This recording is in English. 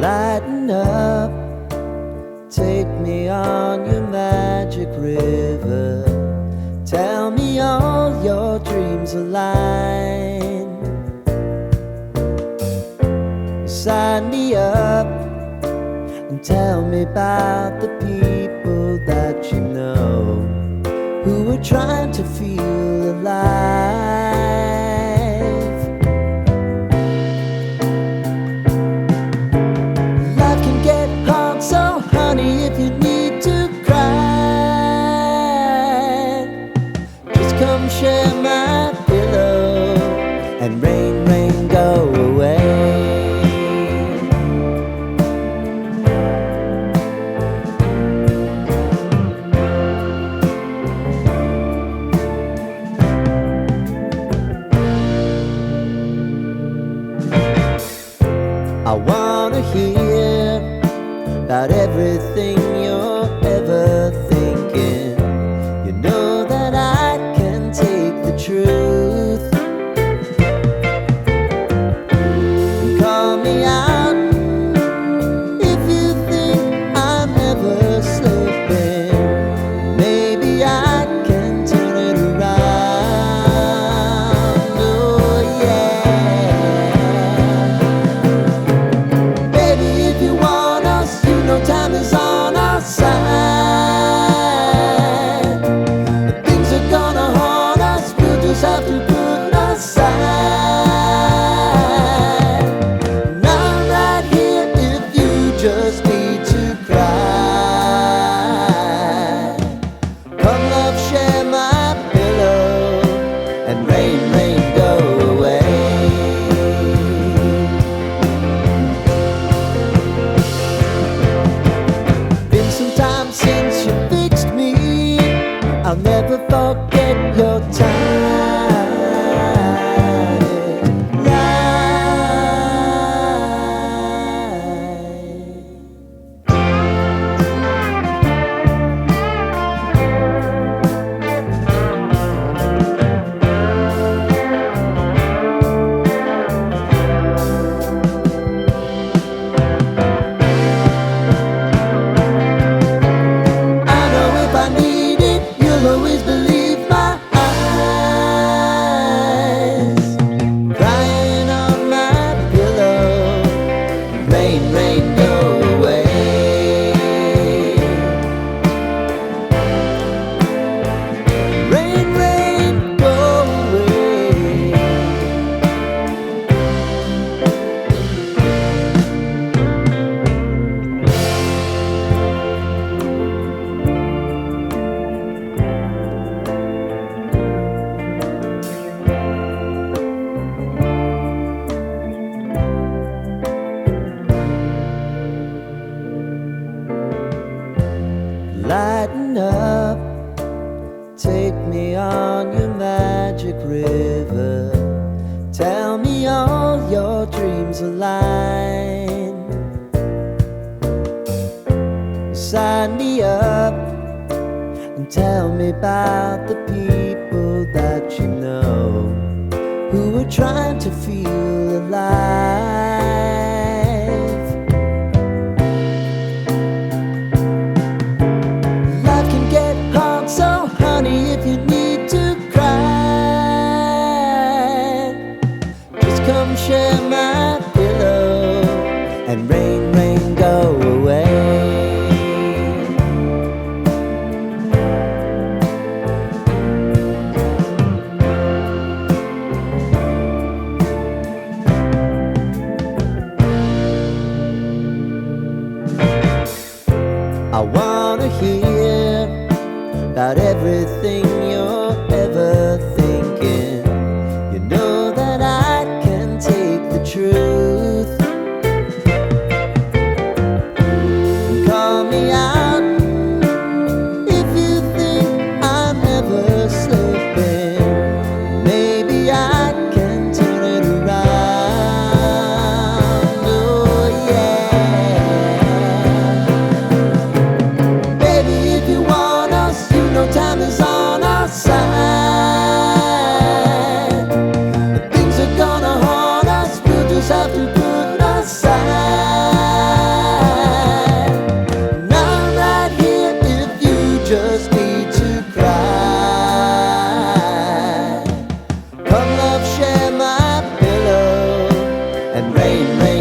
Lighten up, take me on your magic river. Tell me all your dreams align. Sign me up and tell me about the people that you know who are trying to feel alive. Life can get hard, so honey, if you need to cry, just come share my pillow and rain, rain, go away. I wanna hear about everything you're ever thinking. You know that I can take the truth. Call me out if you think I'm ever slipping. Maybe I can turn it around. Oh yeah. Time is on our side. Things are gonna haunt us, we'll just have to put aside. And I'm right here if you just need to cry. Come love, share my pillow and rain, rain, go away. Since you fixed me, I'll never forget your time. Always believe my eyes, crying on my pillow. Rain, rain, go away. Rain, rain, go away. Lighten up, take me on your magic river. Tell me all your dreams align. Sign me up and tell me about the people that you know who are trying to feel alive. So honey, if you need to cry, just come share my pillow and rain, rain, go away. I wanna hear about everything you're ever thinking. You know that I can take the truth. Call me out if you think I'm ever slipping. Maybe I can turn it around. Oh yeah. Baby, if you want us, you know time is on our side. Things are gonna haunt us, we'll just have to put aside. And rain, rain,